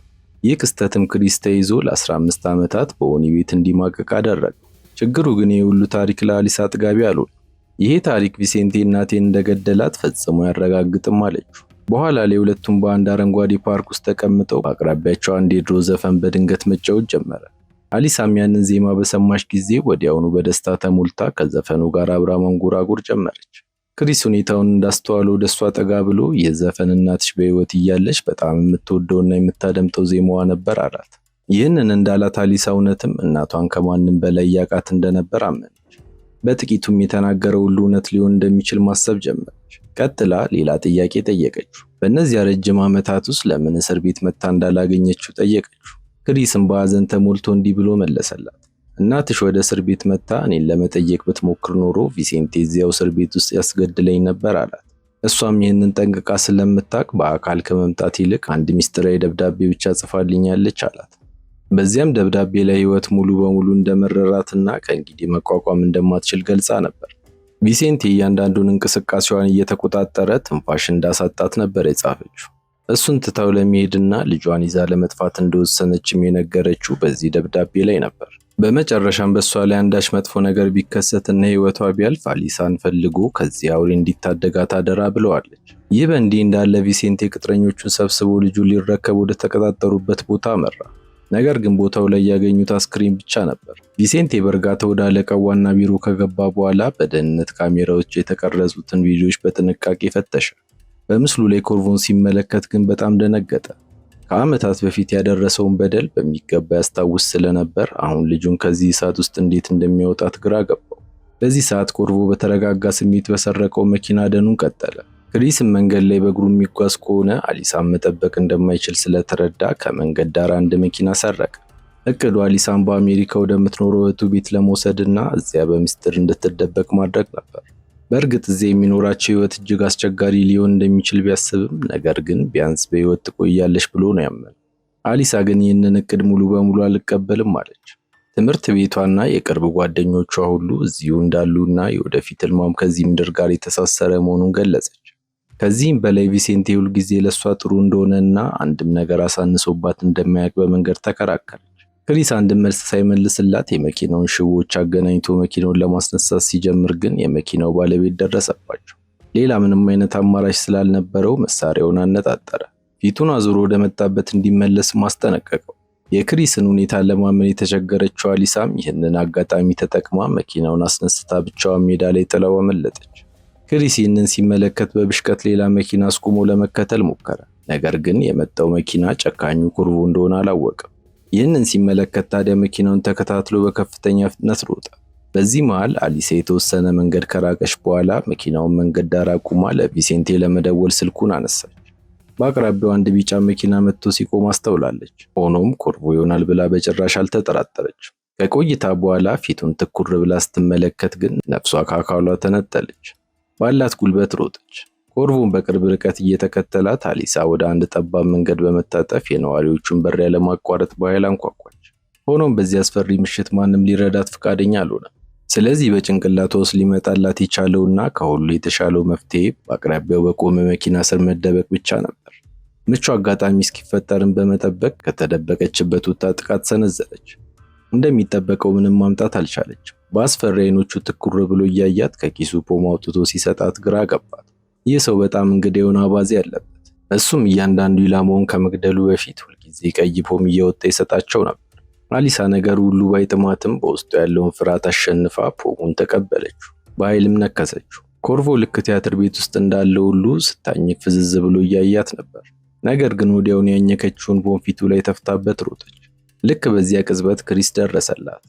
ይህ ክስተትም ክሪስ ተይዞ ለ15 ዓመታት በወህኒ ቤት እንዲማቀቅ አደረገ። ችግሩ ግን ይህ ሁሉ ታሪክ ለአሊሳ አጥጋቢ አልሆነም። ይሄ ታሪክ ቪሴንቴ እናቴን እንደገደላት ፈጽሞ ያረጋግጥም አለችው። በኋላ ላይ ሁለቱም በአንድ አረንጓዴ ፓርክ ውስጥ ተቀምጠው በአቅራቢያቸው አንድ የድሮ ዘፈን በድንገት መጫወት ጀመረ። አሊሳም ያንን ዜማ በሰማች ጊዜ ወዲያውኑ በደስታ ተሞልታ ከዘፈኑ ጋር አብራ መንጎራጎር ጀመረች። ክሪስ ሁኔታውን እንዳስተዋለው ወደ እሷ ጠጋ ብሎ ይህ ዘፈን እናትሽ በሕይወት እያለች በጣም የምትወደውና የምታደምጠው ዜማዋ ነበር አላት። ይህንን እንዳላት አሊሳ እውነትም እናቷን ከማንም በላይ ያቃት እንደነበር አመነች። በጥቂቱም የተናገረው ሁሉ እውነት ሊሆን እንደሚችል ማሰብ ጀመረች። ቀጥላ ሌላ ጥያቄ ጠየቀችው። በእነዚያ ረጅም ዓመታት ውስጥ ለምን እስር ቤት መታ እንዳላገኘችው ጠየቀችው። ክሪስም በሐዘን ተሞልቶ እንዲህ ብሎ መለሰላት። እናትሽ ወደ እስር ቤት መታ እኔን ለመጠየቅ ብትሞክር ኖሮ ቪሴንቴ እዚያው እስር ቤት ውስጥ ያስገድለኝ ነበር አላት። እሷም ይህንን ጠንቅቃ ስለምታውቅ በአካል ከመምጣት ይልቅ አንድ ሚስጥራዊ ደብዳቤ ብቻ ጽፋልኛለች አላት። በዚያም ደብዳቤ ላይ ህይወት ሙሉ በሙሉ እንደመረራትና ከእንግዲህ መቋቋም እንደማትችል ገልጻ ነበር። ቪሴንቴ እያንዳንዱን እንቅስቃሴዋን እየተቆጣጠረ ትንፋሽ እንዳሳጣት ነበር የጻፈችው። እሱን ትታው ለመሄድና ልጇን ይዛ ለመጥፋት እንደወሰነችም የነገረችው በዚህ ደብዳቤ ላይ ነበር። በመጨረሻም በእሷ ላይ አንዳች መጥፎ ነገር ቢከሰትና ህይወቷ ቢያልፍ አሊሳን ፈልጎ ከዚህ አውሬ እንዲታደጋት አደራ ብለዋለች። ይህ በእንዲህ እንዳለ ቪሴንቴ ቅጥረኞቹን ሰብስቦ ልጁን ሊረከብ ወደ ተቀጣጠሩበት ቦታ አመራ። ነገር ግን ቦታው ላይ ያገኙት አስክሬን ብቻ ነበር። ቪሴንቴ በእርጋታ ወደ አለቃው ዋና ቢሮ ከገባ በኋላ በደህንነት ካሜራዎች የተቀረጹትን ቪዲዮዎች በጥንቃቄ ፈተሸ። በምስሉ ላይ ኮርቮን ሲመለከት ግን በጣም ደነገጠ። ከዓመታት በፊት ያደረሰውን በደል በሚገባ ያስታውስ ስለነበር አሁን ልጁን ከዚህ እሳት ውስጥ እንዴት እንደሚያወጣት ግራ ገባው። በዚህ ሰዓት ኮርቮ በተረጋጋ ስሜት በሰረቀው መኪና ደኑን ቀጠለ። ክሪስም መንገድ ላይ በእግሩ የሚጓዝ ከሆነ አሊሳን መጠበቅ እንደማይችል ስለተረዳ ከመንገድ ዳር አንድ መኪና ሰረቀ። እቅዱ አሊሳን በአሜሪካ ወደምትኖረው እህቱ ቤት ለመውሰድና እዚያ በሚስጥር እንድትደበቅ ማድረግ ነበር። በእርግጥ እዚያ የሚኖራቸው ህይወት እጅግ አስቸጋሪ ሊሆን እንደሚችል ቢያስብም ነገር ግን ቢያንስ በህይወት ትቆያለች ብሎ ነው ያመነው። አሊሳ ግን ይህንን እቅድ ሙሉ በሙሉ አልቀበልም አለች። ትምህርት ቤቷና የቅርብ ጓደኞቿ ሁሉ እዚሁ እንዳሉና የወደፊት ህልሟም ከዚህ ምድር ጋር የተሳሰረ መሆኑን ገለጸች። ከዚህም በላይ ቪሴንቴ ሁል ጊዜ ለሷ ጥሩ እንደሆነና አንድም ነገር አሳንሶባት እንደማያውቅ በመንገድ ተከራከረች። ክሪስ አንድ መልስ ሳይመልስላት የመኪናውን ሽቦዎች አገናኝቶ መኪናውን ለማስነሳት ሲጀምር ግን የመኪናው ባለቤት ደረሰባቸው። ሌላ ምንም አይነት አማራጭ ስላልነበረው መሳሪያውን አነጣጠረ። ፊቱን አዙሮ ወደ መጣበት እንዲመለስ ማስጠነቀቀው። የክሪስን ሁኔታ ለማመን የተቸገረችው አሊሳም ይህንን አጋጣሚ ተጠቅማ መኪናውን አስነስታ ብቻዋን ሜዳ ላይ ጥላው አመለጠች። ክሪስ ይህንን ሲመለከት በብሽቀት ሌላ መኪና አስቁሞ ለመከተል ሞከረ። ነገር ግን የመጣው መኪና ጨካኙ ኮርቮ እንደሆነ አላወቀም። ይህንን ሲመለከት ታዲያ መኪናውን ተከታትሎ በከፍተኛ ፍጥነት ሮጠ። በዚህ መሃል አሊሳ የተወሰነ መንገድ ከራቀች በኋላ መኪናውን መንገድ ዳር አቁማ ለቪሴንቴ ለመደወል ስልኩን አነሳች። በአቅራቢያው አንድ ቢጫ መኪና መጥቶ ሲቆም አስተውላለች። ሆኖም ኮርቮ ይሆናል ብላ በጭራሽ አልተጠራጠረች። ከቆይታ በኋላ ፊቱን ትኩር ብላ ስትመለከት ግን ነፍሷ ከአካሏ ተነጠለች። ባላት ጉልበት ሮጠች። ኮርቮን በቅርብ ርቀት እየተከተላት አሊሳ ወደ አንድ ጠባብ መንገድ በመታጠፍ የነዋሪዎቹን በር ያለማቋረጥ በኃይል አንኳኳች። ሆኖም በዚህ አስፈሪ ምሽት ማንም ሊረዳት ፈቃደኛ አልሆነም። ስለዚህ በጭንቅላቷ ውስጥ ሊመጣላት የቻለውና ከሁሉ የተሻለው መፍትሄ በአቅራቢያው በቆመ መኪና ስር መደበቅ ብቻ ነበር። ምቹ አጋጣሚ እስኪፈጠርን በመጠበቅ ከተደበቀችበት ወጥታ ጥቃት ሰነዘረች። እንደሚጠበቀው ምንም ማምጣት አልቻለችም። በአስፈሪ ዓይኖቹ ትኩር ብሎ እያያት ከኪሱ ፖም አውጥቶ ሲሰጣት ግራ ገባት። ይህ ሰው በጣም እንግዳ የሆነ አባዜ አለበት። እሱም እያንዳንዱ ኢላማውን ከመግደሉ በፊት ሁልጊዜ ቀይ ፖም እያወጣ ይሰጣቸው ነበር። አሊሳ ነገሩ ሁሉ ባይጥማትም በውስጡ ያለውን ፍርሃት አሸንፋ ፖሙን ተቀበለችው፣ በኃይልም ነከሰችው። ኮርቮ ልክ ቲያትር ቤት ውስጥ እንዳለው ሁሉ ስታኝክ ፍዝዝ ብሎ እያያት ነበር። ነገር ግን ወዲያውኑ ያኘከችውን ፖም ፊቱ ላይ ተፍታበት ሮጠች። ልክ በዚያ ቅጽበት ክሪስ ደረሰላት።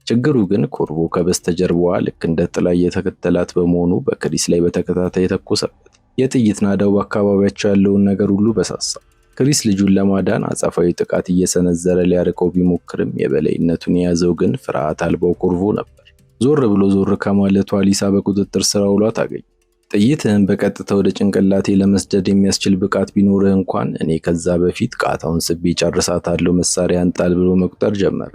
ችግሩ ግን ኮርቮ ከበስተጀርባዋ ልክ እንደ ጥላ እየተከተላት በመሆኑ በክሪስ ላይ በተከታታይ ተኮሰበት። የጥይት ናዳው በአካባቢያቸው ያለውን ነገር ሁሉ በሳሳ። ክሪስ ልጁን ለማዳን አጸፋዊ ጥቃት እየሰነዘረ ሊያርቀው ቢሞክርም የበላይነቱን የያዘው ግን ፍርሃት አልባው ኮርቮ ነበር። ዞር ከማለቱ አሊሳ በቁጥጥር ስር አውሏት አገኘ። ጥይትህን በቀጥታ ወደ ጭንቅላቴ ለመስደድ የሚያስችል ብቃት ቢኖርህ እንኳን እኔ ከዛ በፊት ቃታውን ስቤ ጨርሳታለሁ፣ መሳሪያን ጣል ብሎ መቁጠር ጀመረ።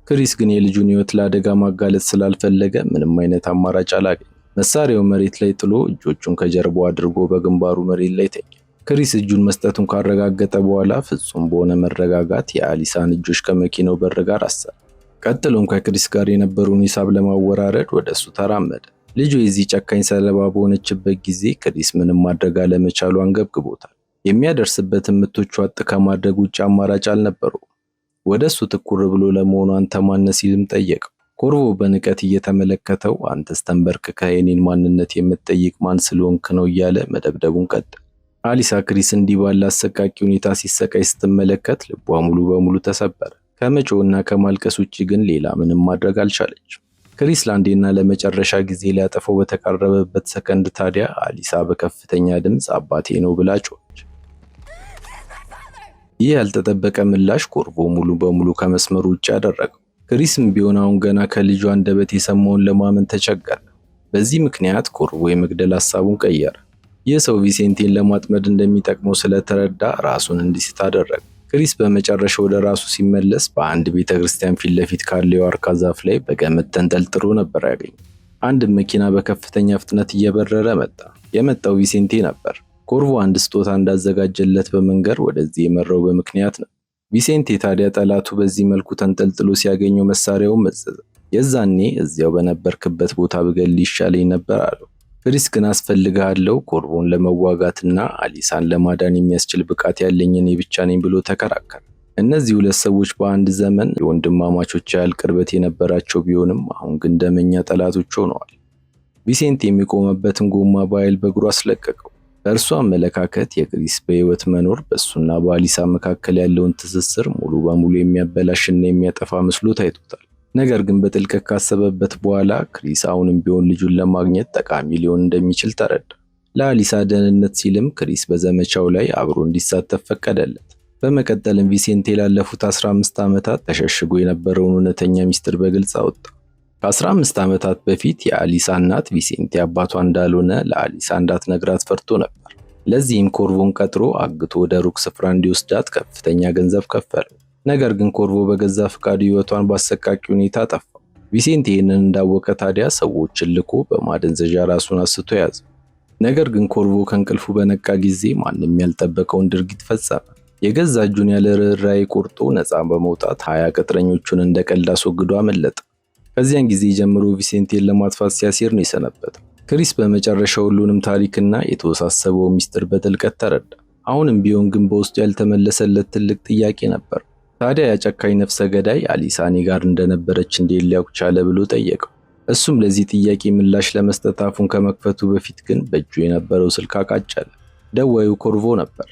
ክሪስ ግን የልጁን ሕይወት ለአደጋ ማጋለጥ ስላልፈለገ ምንም አይነት አማራጭ አላገኘ። መሳሪያው መሬት ላይ ጥሎ እጆቹን ከጀርባው አድርጎ በግንባሩ መሬት ላይ ተኛ። ክሪስ እጁን መስጠቱን ካረጋገጠ በኋላ ፍጹም በሆነ መረጋጋት የአሊሳን እጆች ከመኪናው በር ጋር አሰረ። ቀጥሎም ከክሪስ ጋር የነበረውን ሂሳብ ለማወራረድ ወደ እሱ ተራመደ። ልጁ የዚህ ጨካኝ ሰለባ በሆነችበት ጊዜ ክሪስ ምንም ማድረግ አለመቻሉ አንገብግቦታል። የሚያደርስበትን ምቶቹ አጥ ከማድረግ ውጭ አማራጭ አልነበረውም። ወደ እሱ ትኩር ብሎ ለመሆኑ አንተ ማነህ ሲልም ጠየቀው። ኮርቮ በንቀት እየተመለከተው አንተስ ተንበርክከህ የኔን ማንነት የምትጠይቅ ማን ስለሆንክ ነው እያለ መደብደቡን ቀጠለ። አሊሳ ክሪስ እንዲህ ባለ አሰቃቂ ሁኔታ ሲሰቃይ ስትመለከት ልቧ ሙሉ በሙሉ ተሰበረ። ከመጮህና ከማልቀስ ውጭ ግን ሌላ ምንም ማድረግ አልቻለችም። ክሪስ ለአንዴና ለመጨረሻ ጊዜ ሊያጠፋው በተቃረበበት ሰከንድ ታዲያ አሊሳ በከፍተኛ ድምፅ አባቴ ነው ብላ ጮኸች። ይህ ያልተጠበቀ ምላሽ ኮርቮ ሙሉ በሙሉ ከመስመሩ ውጭ አደረገው። ክሪስም ቢሆን አሁን ገና ከልጁ አንደበት የሰማውን ለማመን ተቸገረ። በዚህ ምክንያት ኮርቮ የመግደል ሐሳቡን ቀየረ። ይህ ሰው ቪሴንቴን ለማጥመድ እንደሚጠቅመው ስለተረዳ ራሱን እንዲስት አደረገ። ክሪስ በመጨረሻ ወደ ራሱ ሲመለስ በአንድ ቤተክርስቲያን ፊት ለፊት ካለው የዋርካ ዛፍ ላይ በገመድ ተንጠልጥሎ ነበር ያገኘው። አንድ መኪና በከፍተኛ ፍጥነት እየበረረ መጣ። የመጣው ቪሴንቴ ነበር። ኮርቮ አንድ ስጦታ እንዳዘጋጀለት በመንገር ወደዚህ የመራው በምክንያት ነው። ቪሴንቴ ታዲያ ጠላቱ በዚህ መልኩ ተንጠልጥሎ ሲያገኘው መሳሪያውን መዘዘ። የዛኔ እዚያው በነበርክበት ቦታ ብገል ይሻለኝ ነበር አለው። ክሪስ ግን አስፈልግሃለሁ፣ ኮርቮን ለመዋጋትና አሊሳን ለማዳን የሚያስችል ብቃት ያለኝ እኔ ብቻ ነኝ ብሎ ተከራከረ። እነዚህ ሁለት ሰዎች በአንድ ዘመን የወንድማማቾች ያህል ቅርበት የነበራቸው ቢሆንም አሁን ግን ደመኛ ጠላቶች ሆነዋል። ቪሴንቴ የሚቆመበትን ጎማ በኃይል በእግሩ አስለቀቀው። በእርሱ አመለካከት የክሪስ በሕይወት መኖር በእሱና በአሊሳ መካከል ያለውን ትስስር ሙሉ በሙሉ የሚያበላሽና የሚያጠፋ መስሎ ታይቶታል። ነገር ግን በጥልቀት ካሰበበት በኋላ ክሪስ አሁንም ቢሆን ልጁን ለማግኘት ጠቃሚ ሊሆን እንደሚችል ተረዳ። ለአሊሳ ደህንነት ሲልም ክሪስ በዘመቻው ላይ አብሮ እንዲሳተፍ ፈቀደለት። በመቀጠልም ቪሴንቴ ላለፉት 15 ዓመታት ተሸሽጎ የነበረውን እውነተኛ ሚስጥር በግልጽ አወጣ። ከ15 ዓመታት በፊት የአሊሳ እናት ቪሴንቴ አባቷ እንዳልሆነ ለአሊሳ እንዳትነግራት ፈርቶ ነበር። ለዚህም ኮርቮን ቀጥሮ አግቶ ወደ ሩቅ ስፍራ እንዲወስዳት ከፍተኛ ገንዘብ ከፈለው። ነገር ግን ኮርቮ በገዛ ፍቃዱ ሕይወቷን በአሰቃቂ ሁኔታ ጠፋ። ቪሴንቴ ይህንን እንዳወቀ ታዲያ ሰዎችን ልኮ በማደንዘዣ ራሱን አስቶ ያዘ። ነገር ግን ኮርቮ ከእንቅልፉ በነቃ ጊዜ ማንም ያልጠበቀውን ድርጊት ፈጸመ። የገዛ እጁን ያለ ርኅራኄ ቆርጦ ነፃ በመውጣት 20 ቅጥረኞቹን እንደ ቀልድ አስወግዶ አመለጠ። ከዚያን ጊዜ ጀምሮ ቪሴንቴን ለማጥፋት ሲያሴር ነው የሰነበተው። ክሪስ በመጨረሻ ሁሉንም ታሪክና የተወሳሰበው ሚስጥር በጥልቀት ተረዳ። አሁንም ቢሆን ግን በውስጡ ያልተመለሰለት ትልቅ ጥያቄ ነበር። ታዲያ ያጨካኝ ነፍሰ ገዳይ አሊሳ እኔ ጋር እንደነበረች እንዴት ሊያውቅ ቻለ ብሎ ጠየቀው። እሱም ለዚህ ጥያቄ ምላሽ ለመስጠት አፉን ከመክፈቱ በፊት ግን በእጁ የነበረው ስልክ አቃጨለ። ደዋዩ ኮርቮ ነበር።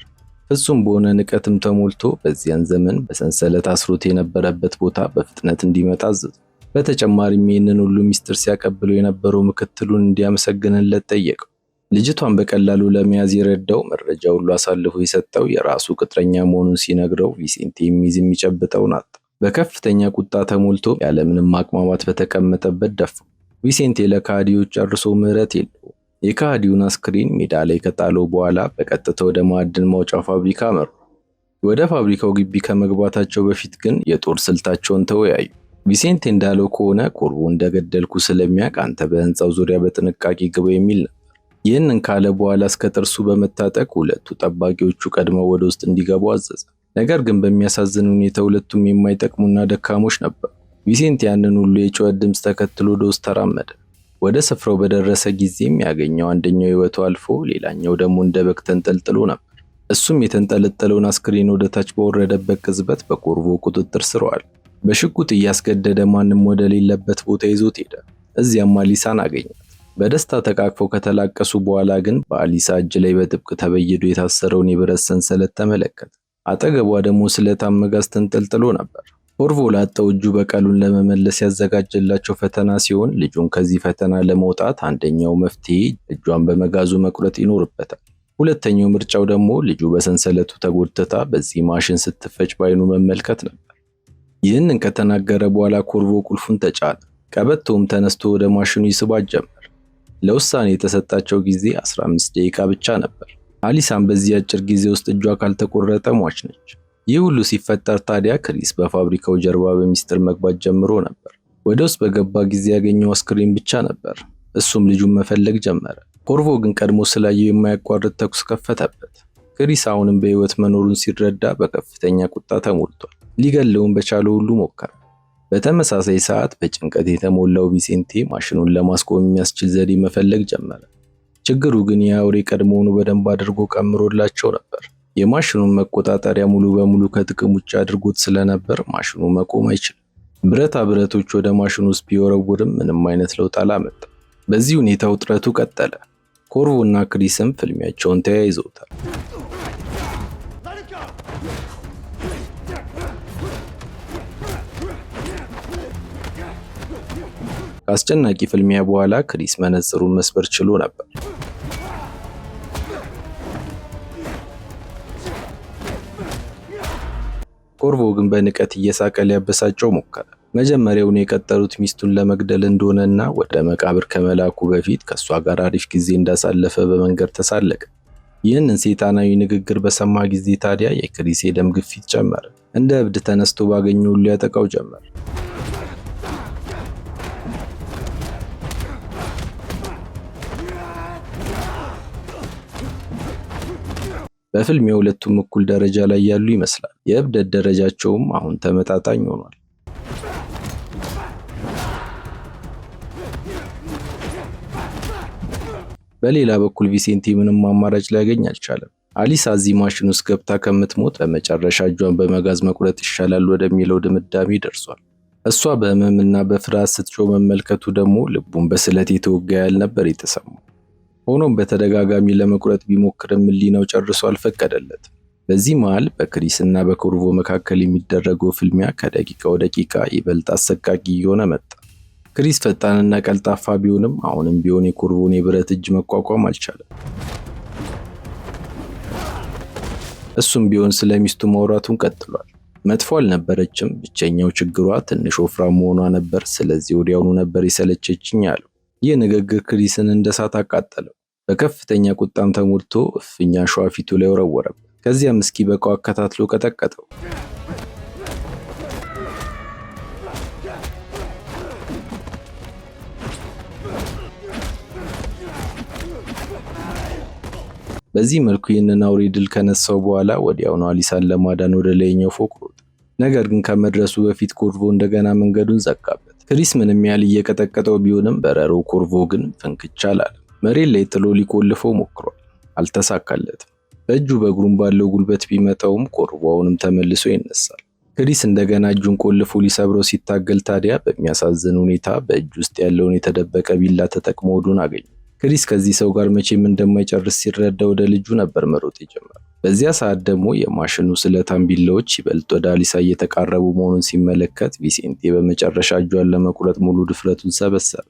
ፍጹም በሆነ ንቀትም ተሞልቶ በዚያን ዘመን በሰንሰለት አስሮት የነበረበት ቦታ በፍጥነት እንዲመጣ አዘዘ። በተጨማሪም ይህንን ሁሉ ሚስጥር ሲያቀብለው የነበረው ምክትሉን እንዲያመሰግንለት ጠየቀው። ልጅቷን በቀላሉ ለመያዝ የረዳው መረጃ ሁሉ አሳልፎ የሰጠው የራሱ ቅጥረኛ መሆኑን ሲነግረው ቪሴንቴ የሚይዝ የሚጨብጠውን አጣ። በከፍተኛ ቁጣ ተሞልቶ ያለምንም ማቅማማት በተቀመጠበት ደፋው። ቪሴንቴ ለካሃዲዎች ጨርሶ ምህረት የለውም። የካሃዲውን አስክሬን ሜዳ ላይ ከጣለው በኋላ በቀጥታ ወደ ማዕድን ማውጫ ፋብሪካ አመሩ። ወደ ፋብሪካው ግቢ ከመግባታቸው በፊት ግን የጦር ስልታቸውን ተወያዩ። ቪሴንቴ እንዳለው ከሆነ ኮርቮ እንደገደልኩ ስለሚያውቅ አንተ በህንፃው ዙሪያ በጥንቃቄ ግባ የሚል ነው። ይህንን ካለ በኋላ እስከ ጥርሱ በመታጠቅ ሁለቱ ጠባቂዎቹ ቀድመው ወደ ውስጥ እንዲገቡ አዘዘ። ነገር ግን በሚያሳዝን ሁኔታ ሁለቱም የማይጠቅሙና ደካሞች ነበሩ። ቪሴንቴ ያንን ሁሉ የጩኸት ድምፅ ተከትሎ ወደ ውስጥ ተራመደ። ወደ ስፍራው በደረሰ ጊዜም ያገኘው አንደኛው ሕይወቱ አልፎ ሌላኛው ደግሞ እንደ በግ ተንጠልጥሎ ነበር። እሱም የተንጠለጠለውን አስክሬን ወደ ታች በወረደበት ቅጽበት በኮርቮ ቁጥጥር ስር ዋለ። በሽጉጥ እያስገደደ ማንም ወደ ሌለበት ቦታ ይዞት ሄደ። እዚያም አሊሳን አገኛት። በደስታ ተቃቅፈው ከተላቀሱ በኋላ ግን በአሊሳ እጅ ላይ በጥብቅ ተበይዶ የታሰረውን የብረት ሰንሰለት ተመለከተ። አጠገቧ ደግሞ ስለታም መጋዝ ተንጠልጥሎ ነበር። ኮርቮ ላጣው እጁ በቀሉን ለመመለስ ያዘጋጀላቸው ፈተና ሲሆን ልጁን ከዚህ ፈተና ለመውጣት አንደኛው መፍትሄ እጇን በመጋዙ መቁረጥ ይኖርበታል። ሁለተኛው ምርጫው ደግሞ ልጁ በሰንሰለቱ ተጎድታ በዚህ ማሽን ስትፈጭ ባይኑ መመልከት ነበር። ይህንን ከተናገረ በኋላ ኮርቮ ቁልፉን ተጫነ። ቀበቶውም ተነስቶ ወደ ማሽኑ ይስባት ጀመር። ለውሳኔ የተሰጣቸው ጊዜ 15 ደቂቃ ብቻ ነበር። አሊሳም በዚህ አጭር ጊዜ ውስጥ እጇ ካልተቆረጠ ሟች ነች። ይህ ሁሉ ሲፈጠር ታዲያ ክሪስ በፋብሪካው ጀርባ በሚስጥር መግባት ጀምሮ ነበር። ወደ ውስጥ በገባ ጊዜ ያገኘው አስክሬን ብቻ ነበር። እሱም ልጁን መፈለግ ጀመረ። ኮርቮ ግን ቀድሞ ስላየው የማያቋርጥ ተኩስ ከፈተበት። ክሪስ አሁንም በሕይወት መኖሩን ሲረዳ በከፍተኛ ቁጣ ተሞልቷል። ሊገለውን በቻለው ሁሉ ሞከረ። በተመሳሳይ ሰዓት በጭንቀት የተሞላው ቪሴንቴ ማሽኑን ለማስቆም የሚያስችል ዘዴ መፈለግ ጀመረ። ችግሩ ግን የአውሬ ቀድሞውኑ በደንብ አድርጎ ቀምሮላቸው ነበር። የማሽኑን መቆጣጠሪያ ሙሉ በሙሉ ከጥቅም ውጭ አድርጎት ስለነበር ማሽኑ መቆም አይችልም። ብረታ ብረቶች ወደ ማሽኑ ውስጥ ቢወረውርም ምንም አይነት ለውጥ አላመጣም። በዚህ ሁኔታ ውጥረቱ ቀጠለ። ኮርቮ እና ክሪስም ፍልሚያቸውን ተያይዘውታል። ከአስጨናቂ ፍልሚያ በኋላ ክሪስ መነጽሩን መስበር ችሎ ነበር። ኮርቮ ግን በንቀት እየሳቀ ሊያበሳጨው ሞከረ። መጀመሪያውን የቀጠሉት ሚስቱን ለመግደል እንደሆነና ወደ መቃብር ከመላኩ በፊት ከሷ ጋር አሪፍ ጊዜ እንዳሳለፈ በመንገር ተሳለቀ። ይህንን ሰይጣናዊ ንግግር በሰማ ጊዜ ታዲያ የክሪስ የደም ግፊት ጨመረ። እንደ እብድ ተነስቶ ባገኘው ሁሉ ያጠቃው ጀመር። በፍልሚያው ሁለቱም እኩል ደረጃ ላይ ያሉ ይመስላል። የእብደት ደረጃቸውም አሁን ተመጣጣኝ ሆኗል። በሌላ በኩል ቪሴንቴ ምንም አማራጭ ሊያገኝ አልቻለም። አሊሳ እዚህ ማሽን ውስጥ ገብታ ከምትሞት በመጨረሻ እጇን በመጋዝ መቁረጥ ይሻላል ወደሚለው ድምዳሜ ደርሷል። እሷ በህመምና በፍርሃት ስትጮህ መመልከቱ ደግሞ ልቡን በስለት የተወጋ ያህል ነበር የተሰማው። ሆኖም በተደጋጋሚ ለመቁረጥ ቢሞክርም ሕሊናው ጨርሶ አልፈቀደለትም። በዚህ መሃል በክሪስ እና በኮርቮ መካከል የሚደረገው ፍልሚያ ከደቂቃ ወደ ደቂቃ ይበልጥ አሰቃቂ እየሆነ መጣ። ክሪስ ፈጣንና ቀልጣፋ ቢሆንም አሁንም ቢሆን የኮርቮን የብረት እጅ መቋቋም አልቻለም። እሱም ቢሆን ስለ ሚስቱ ማውራቱን ቀጥሏል። መጥፎ አልነበረችም፣ ብቸኛው ችግሯ ትንሽ ወፍራም መሆኗ ነበር። ስለዚህ ወዲያውኑ ነበር የሰለቸችኝ አለው። ይህ ንግግር ክሪስን እንደ እሳት አቃጠለው። በከፍተኛ ቁጣም ተሞልቶ እፍኛ ሸዋ ፊቱ ላይ ወረወረበት። ከዚያም እስኪበቃው አከታትሎ ቀጠቀጠው። በዚህ መልኩ ይህንን አውሬ ድል ከነሳው በኋላ ወዲያውኑ አሊሳን ለማዳን ወደ ላይኛው ፎቅ ሮጠ። ነገር ግን ከመድረሱ በፊት ኮርቮ እንደገና መንገዱን ዘጋበት። ክሪስ ምንም ያህል እየቀጠቀጠው ቢሆንም በረሮ ኮርቮ ግን ፍንክች አላለም። መሬት ላይ ጥሎ ሊቆልፈው ሞክሯል፣ አልተሳካለትም። በእጁ በእግሩም ባለው ጉልበት ቢመታውም ኮርቮ አሁንም ተመልሶ ይነሳል። ክሪስ እንደገና እጁን ቆልፎ ሊሰብረው ሲታገል ታዲያ በሚያሳዝን ሁኔታ በእጅ ውስጥ ያለውን የተደበቀ ቢላ ተጠቅሞ ሆዱን አገኘ። ክሪስ ከዚህ ሰው ጋር መቼም እንደማይጨርስ ሲረዳ ወደ ልጁ ነበር መሮጥ የጀመረው። በዚያ ሰዓት ደግሞ የማሽኑ ስለታም ቢላዎች ይበልጥ ወደ አሊሳ እየተቃረቡ መሆኑን ሲመለከት ቪሴንቴ በመጨረሻ እጇን ለመቁረጥ ሙሉ ድፍረቱን ሰበሰበ።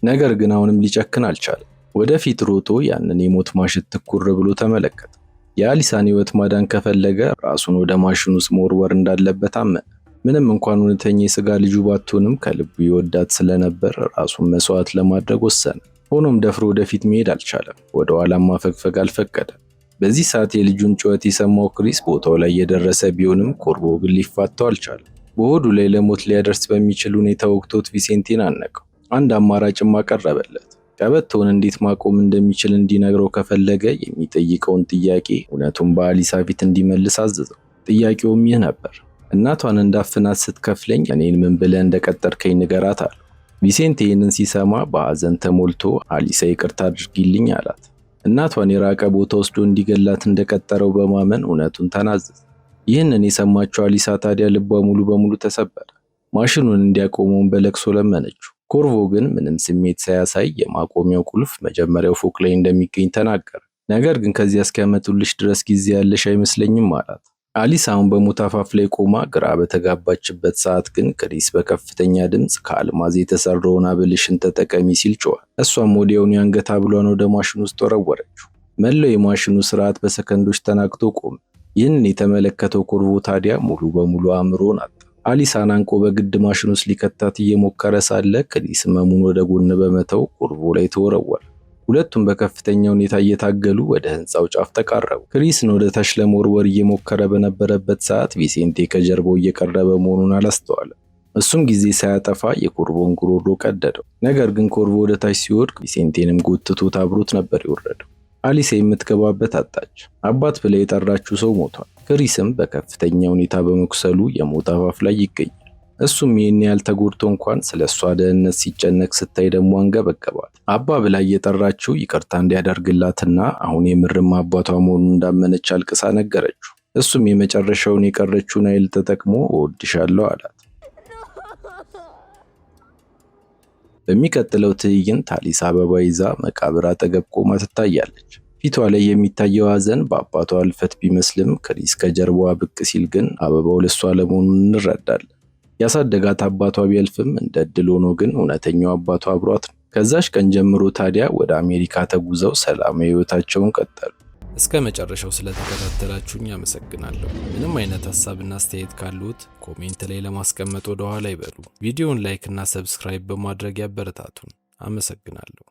ነገር ግን አሁንም ሊጨክን አልቻለም። ወደፊት ሮጦ ያንን የሞት ማሽን ትኩር ብሎ ተመለከተ። የአሊሳን ሕይወት ማዳን ከፈለገ ራሱን ወደ ማሽኑ ውስጥ መወርወር እንዳለበት አመነ። ምንም እንኳን እውነተኛ የስጋ ልጁ ባትሆንም ከልቡ ይወዳት ስለነበር ራሱን መስዋዕት ለማድረግ ወሰነ። ሆኖም ደፍሮ ወደፊት መሄድ አልቻለም። ወደ ኋላም ማፈግፈግ አልፈቀደም። በዚህ ሰዓት የልጁን ጩኸት የሰማው ክሪስ ቦታው ላይ የደረሰ ቢሆንም ኮርቮ ግን ሊፋታው አልቻለም። በሆዱ ላይ ለሞት ሊያደርስ በሚችል ሁኔታ ወቅቶት ቪሴንቴን አነቀው። አንድ አማራጭም አቀረበለት። ቀበቶውን እንዴት ማቆም እንደሚችል እንዲነግረው ከፈለገ የሚጠይቀውን ጥያቄ እውነቱን በአሊሳ ፊት እንዲመልስ አዘዘው። ጥያቄውም ይህ ነበር፣ እናቷን እንዳፍናት ስትከፍለኝ እኔን ምን ብለህ እንደቀጠርከኝ ንገራት አለው። ቪሴንቴ ይህንን ሲሰማ በሐዘን ተሞልቶ አሊሳ ይቅርታ አድርጊልኝ አላት። እናቷን የራቀ ቦታ ወስዶ እንዲገላት እንደቀጠረው በማመን እውነቱን ተናዘዘ። ይህንን የሰማችው አሊሳ ታዲያ ልቧ ሙሉ በሙሉ ተሰበረ። ማሽኑን እንዲያቆመውን በለቅሶ ለመነችው። ኮርቮ ግን ምንም ስሜት ሳያሳይ የማቆሚያው ቁልፍ መጀመሪያው ፎቅ ላይ እንደሚገኝ ተናገረ። ነገር ግን ከዚያ እስኪያመጡልሽ ድረስ ጊዜ ያለሽ አይመስለኝም አላት። አሊሳ አሁን በሞት አፋፍ ላይ ቆማ ግራ በተጋባችበት ሰዓት ግን ክሪስ በከፍተኛ ድምፅ ከአልማዝ የተሰራውን ሐብልሽን ተጠቀሚ ሲል ጮኸ። እሷም ወዲያውኑ የአንገት ሐብሏን ወደ ማሽኑ ውስጥ ወረወረችው። መላው የማሽኑ ስርዓት በሰከንዶች ተናግቶ ቆመ። ይህንን የተመለከተው ኮርቮ ታዲያ ሙሉ በሙሉ አእምሮን አጣ። አሊሳን አንቆ በግድ ማሽኑ ውስጥ ሊከታት እየሞከረ ሳለ ክሪስ ህመሙን ወደ ጎን በመተው ኮርቮ ላይ ተወረወረ። ሁለቱም በከፍተኛ ሁኔታ እየታገሉ ወደ ህንፃው ጫፍ ተቃረቡ። ክሪስን ወደ ታች ለመወርወር እየሞከረ በነበረበት ሰዓት ቪሴንቴ ከጀርባው እየቀረበ መሆኑን አላስተዋለም። እሱም ጊዜ ሳያጠፋ የኮርቮን ጉሮሮ ቀደደው። ነገር ግን ኮርቮ ወደ ታች ሲወድቅ ቪሴንቴንም ጎትቶት አብሮት ነበር የወረደው። አሊሳ የምትገባበት አጣች። አባት ብላ የጠራችው ሰው ሞቷል። ክሪስም በከፍተኛ ሁኔታ በመቁሰሉ የሞት አፋፍ ላይ ይገኛል። እሱም ይህን ያህል ተጎድቶ እንኳን ስለ እሷ ደህንነት ሲጨነቅ ስታይ ደግሞ አንገበገባት። አባ ብላ እየጠራችው ይቅርታ እንዲያደርግላትና አሁን የምርም አባቷ መሆኑን እንዳመነች አልቅሳ ነገረችው። እሱም የመጨረሻውን የቀረችውን ኃይል ተጠቅሞ እወድሻለሁ አላት። በሚቀጥለው ትዕይንት አሊሳ አበባ ይዛ መቃብር አጠገብ ቆማ ትታያለች። ፊቷ ላይ የሚታየው ሐዘን በአባቷ እልፈት ቢመስልም ክሪስ ከጀርባዋ ብቅ ሲል ግን አበባው ለሷ ለመሆኑን እንረዳለን። ያሳደጋት አባቷ ቢያልፍም እንደ ዕድል ሆኖ ግን እውነተኛው አባቷ አብሯት ነው። ከዛሽ ቀን ጀምሮ ታዲያ ወደ አሜሪካ ተጉዘው ሰላማዊ ሕይወታቸውን ቀጠሉ። እስከ መጨረሻው ስለተከታተላችሁኝ አመሰግናለሁ። ምንም አይነት ሐሳብና አስተያየት ካሉት ኮሜንት ላይ ለማስቀመጥ ወደ ኋላ ይበሉ። ቪዲዮውን ላይክ እና ሰብስክራይብ በማድረግ ያበረታቱን። አመሰግናለሁ።